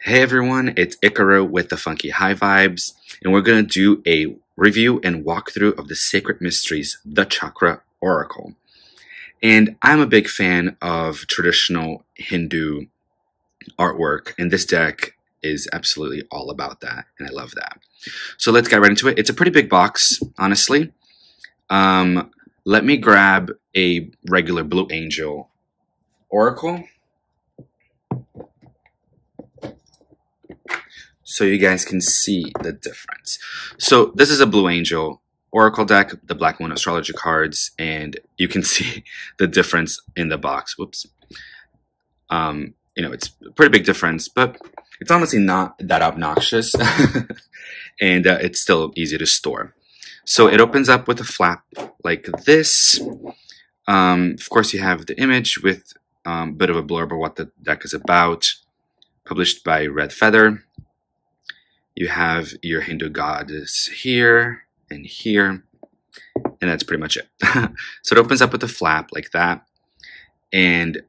Hey everyone, it's Ikaru with the Funky High Vibes, and we're going to do a review and walkthrough of the Sacred Mysteries, the Chakra Oracle. And I'm a big fan of traditional Hindu artwork, and this deck is absolutely all about that, and I love that. So let's get right into it. It's a pretty big box, honestly. Let me grab a regular Blue Angel Oracle, so you guys can see the difference. So this is a Blue Angel Oracle deck, the Black Moon Astrology cards, and you can see the difference in the box. Whoops. It's a pretty big difference, but it's honestly not that obnoxious, and it's still easy to store. So it opens up with a flap like this. Of course, you have the image with a bit of a blurb of what the deck is about, published by Red Feather. You have your Hindu goddess here and here, and that's pretty much it. So it opens up with a flap like that, and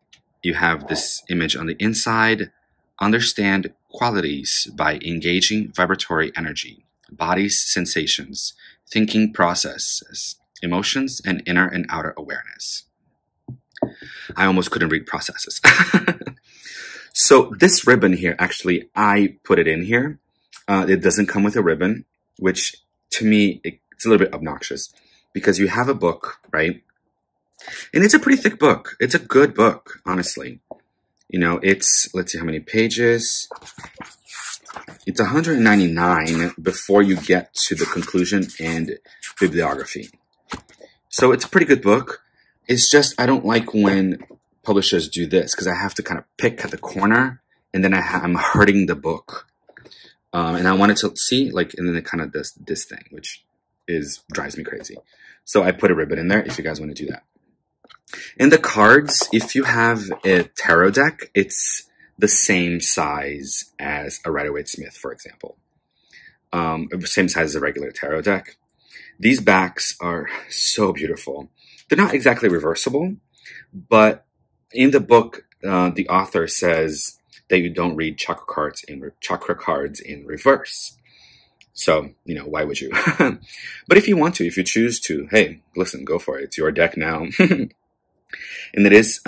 you have this image on the inside. Understand qualities by engaging vibratory energy, body's sensations, thinking processes, emotions, and inner and outer awareness. I almost couldn't read processes. So this ribbon here, actually, I put it in here. It doesn't come with a ribbon, which to me, it's a little bit obnoxious because you have a book, right? And it's a pretty thick book. It's a good book, honestly. You know, let's see how many pages. It's 199 before you get to the conclusion and bibliography. So it's a pretty good book. It's just, I don't like when publishers do this because I have to kind of pick at the corner and then I'm hurting the book. And I wanted to see, and then it kind of does this thing, which drives me crazy. So I put a ribbon in there if you guys want to do that. In the cards, if you have a tarot deck, it's the same size as a Rider-Waite-Smith, for example. Same size as a regular tarot deck. These backs are so beautiful. They're not exactly reversible, but in the book, the author says that you don't read chakra cards in reverse. So, why would you? But if you want to, if you choose to, hey, listen, go for it. It's your deck now. And it is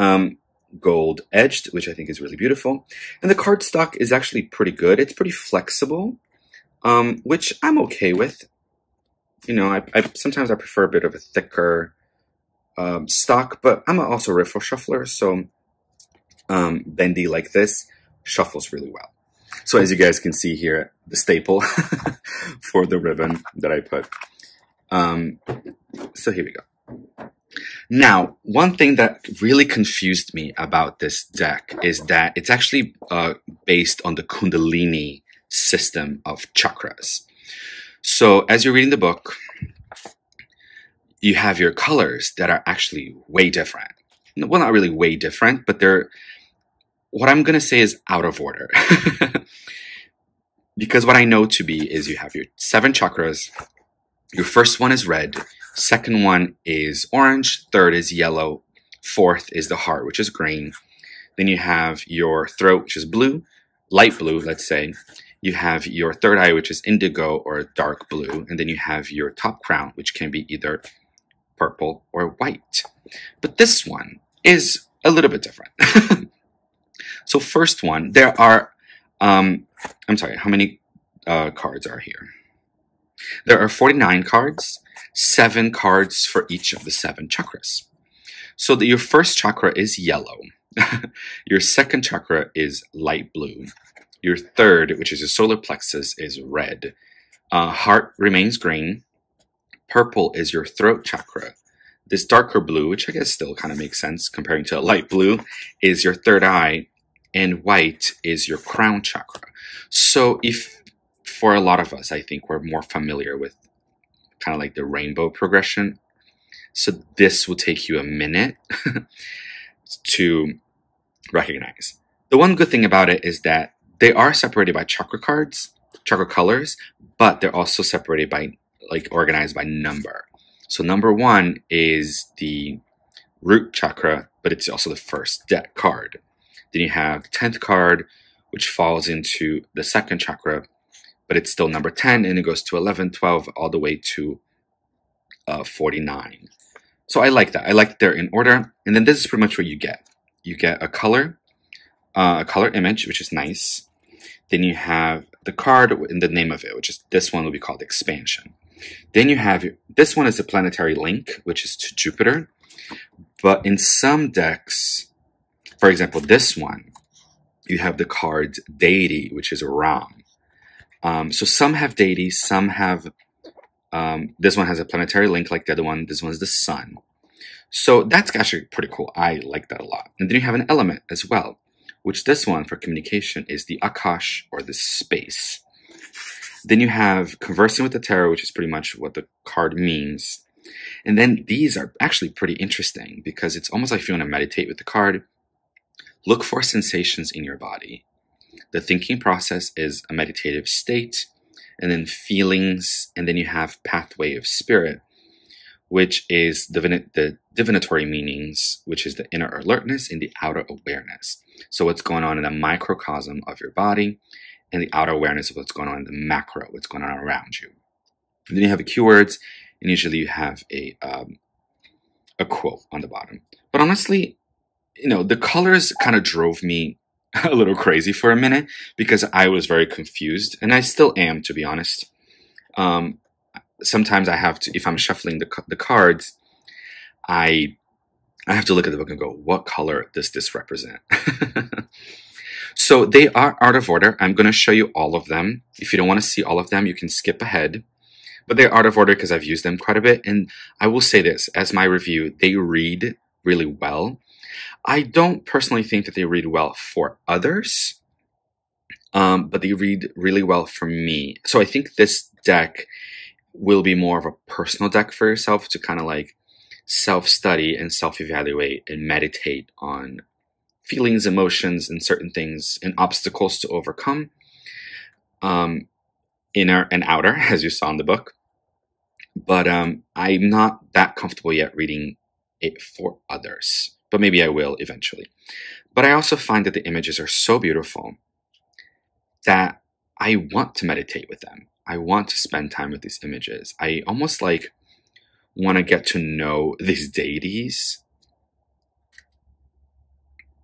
gold edged, which I think is really beautiful. And the cardstock is actually pretty good. It's pretty flexible, which I'm okay with. Sometimes I prefer a bit of a thicker stock, but I'm also a riffle shuffler, so bendy like this shuffles really well. So as you guys can see here, the staple for the ribbon that I put. So here we go. Now, one thing that really confused me about this deck is that it's actually based on the Kundalini system of chakras. So as you're reading the book, you have your colors that are actually way different. Well, not really way different, but they're, what I'm going to say is out of order. Because what I know to be is you have your 7 chakras. Your first one is red. Second one is orange. Third is yellow. Fourth is the heart, which is green. Then you have your throat, which is blue, light blue, let's say. You have your third eye, which is indigo or dark blue. And then you have your top crown, which can be either purple or white. But this one is a little bit different. So first one, there are, I'm sorry, how many cards are here? There are 49 cards, 7 cards for each of the 7 chakras. So your first chakra is yellow. Your second chakra is light blue. Your third, which is your solar plexus, is red. Heart remains green. Purple is your throat chakra. This darker blue, which I guess still kind of makes sense comparing to a light blue, is your third eye. And white is your crown chakra. So for a lot of us, I think we're more familiar with kind of like the rainbow progression. So this will take you a minute to recognize. The one good thing about it is that they are separated by chakra colors, but they're also separated by, organized by number. So number 1 is the root chakra, but it's also the first deck card. Then you have the 10th card, which falls into the second chakra, but it's still number 10, and it goes to 11, 12, all the way to 49. So I like that. I like that they're in order. And then this is pretty much what you get. You get a color image, which is nice. Then you have the card and the name of it, which is, this one will be called Expansion. Then you have, this one is a planetary link, which is to Jupiter. But in some decks, for example, this one, you have the card Deity, which is Ram. So some have deities, some have, this one has a planetary link like the other one. This one is the sun. So that's actually pretty cool. I like that a lot. And then you have an element as well, which this one for communication is the Akash, or the space. Then you have Conversing with the Tarot, which is pretty much what the card means. And then these are actually pretty interesting because it's almost like if you want to meditate with the card, look for sensations in your body. The thinking process is a meditative state, and then feelings, and then you have Pathway of Spirit, which is the divinatory meanings, which is the inner alertness and the outer awareness. So what's going on in the microcosm of your body, and the outer awareness of what's going on in the macro, what's going on around you. And then you have the keywords, and usually you have a quote on the bottom. But honestly, you know, the colors kind of drove me a little crazy for a minute because I was very confused, and I still am, to be honest. Sometimes I have to, if I'm shuffling the cards, I have to look at the book and go, what color does this represent? So they are out of order. I'm going to show you all of them. If you don't want to see all of them, you can skip ahead. But they're out of order because I've used them quite a bit. And I will say this, as my review, they read really well. I don't personally think that they read well for others, but they read really well for me. So I think this deck will be more of a personal deck for yourself to kind of like self-study and self-evaluate and meditate on feelings, emotions, and certain things and obstacles to overcome, inner and outer, as you saw in the book. But I'm not that comfortable yet reading it for others, but maybe I will eventually. But I also find that the images are so beautiful that I want to meditate with them. I want to spend time with these images. I almost like want to get to know these deities.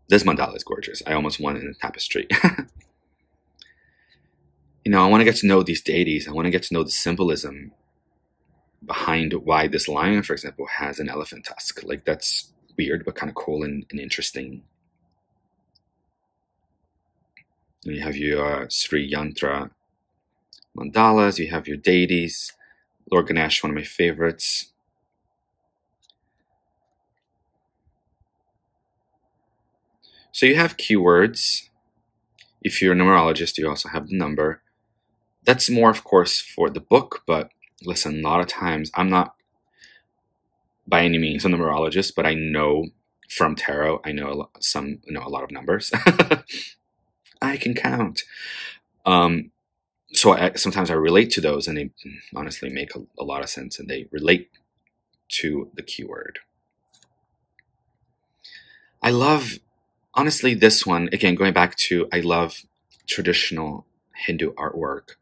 This mandala is gorgeous. I almost want it in a tapestry. You know, I want to get to know these deities. I want to get to know the symbolism behind why this lion, for example, has an elephant tusk. Like, that's weird, but kind of cool and interesting. And you have your Sri Yantra mandalas. You have your deities. Lord Ganesh, one of my favorites. So you have keywords. If you're a numerologist, you also have the number. That's more, of course, for the book, but listen, a lot of times, I'm not by any means a numerologist, but I know from tarot, I know a lot of numbers. I can count. So sometimes I relate to those, and they honestly make a lot of sense, and they relate to the keyword. I love, honestly, this one, again, going back to, I love traditional Hindu artwork.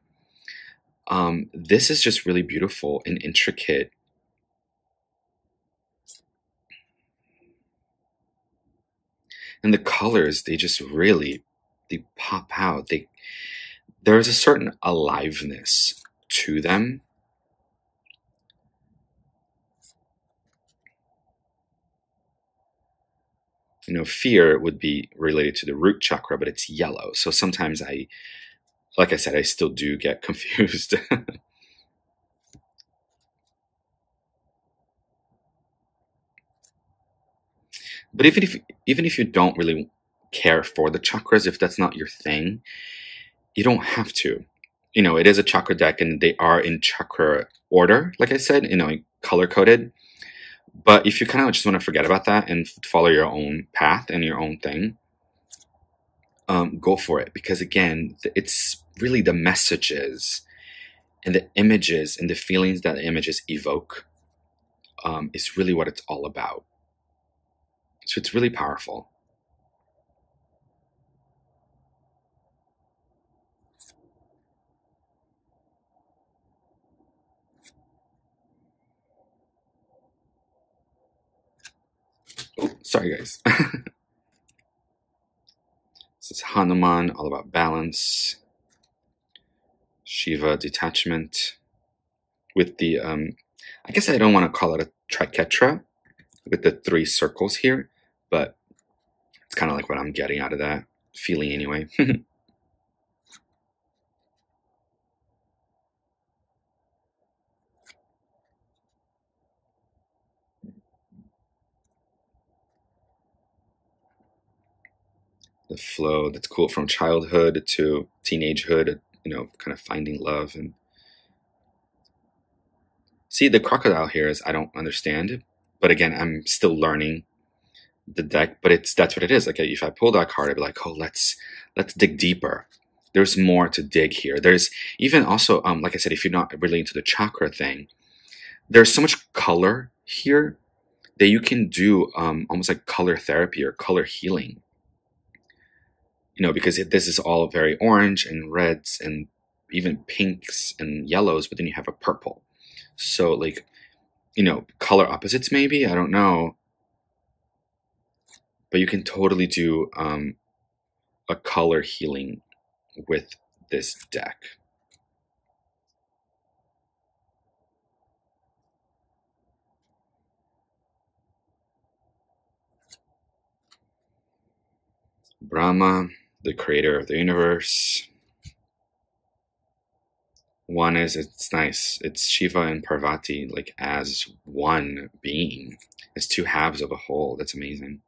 This is just really beautiful and intricate. And the colors, they just really, they pop out. There's a certain aliveness to them. You know, fear would be related to the root chakra, but it's yellow. So sometimes like I said, I still do get confused. But even if you don't really care for the chakras, if that's not your thing, you don't have to. You know, it is a chakra deck, and they are in chakra order, like I said, you know, color-coded. But if you kind of just want to forget about that and follow your own path and your own thing, go for it. Because again, it's really the messages and the images and the feelings that the images evoke is really what it's all about. So it's really powerful. Sorry, guys. This is Hanuman, all about balance. Shiva, detachment. With the, I guess I don't want to call it a triquetra with the 3 circles here, but it's kind of like what I'm getting out of that feeling anyway. The flow that's cool from childhood to teenagehood, you know, kind of finding love. And see, the crocodile here is I don't understand, but again, I'm still learning the deck. But that's what it is. Like if I pull that card, I'd be like, oh, let's dig deeper. There's more to dig here. There's even also, like I said, if you're not really into the chakra thing, there's so much color here that you can do almost like color therapy or color healing. You know, because this is all very orange and reds and even pinks and yellows, but then you have a purple. So like, you know, color opposites maybe, I don't know. But you can totally do a color healing with this deck. Brahma, the creator of the universe. One is, it's nice. It's Shiva and Parvati, like as one being. It's 2 halves of a whole. That's amazing.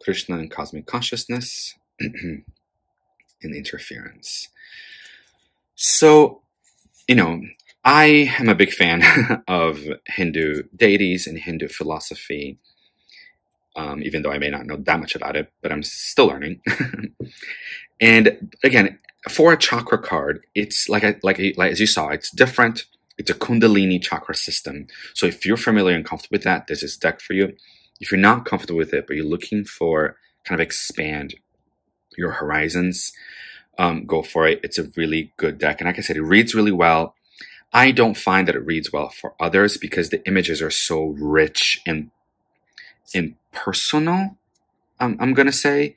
Krishna and cosmic consciousness and interference. So, you know, I am a big fan of Hindu deities and Hindu philosophy, even though I may not know that much about it, but I'm still learning. And again, for a chakra card, it's like as you saw, it's different. It's a Kundalini Chakra System. So if you're familiar and comfortable with that, this is deck for you. If you're not comfortable with it, but you're looking for kind of expand your horizons, go for it. It's a really good deck. And like I said, it reads really well. I don't find that it reads well for others because the images are so rich and personal, I'm going to say,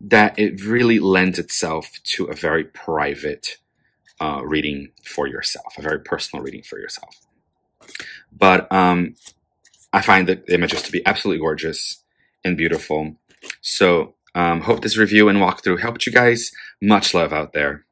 that it really lends itself to a very private reading for yourself, a very personal reading for yourself. But I find the images to be absolutely gorgeous and beautiful. So hope this review and walkthrough helped you guys. Much love out there.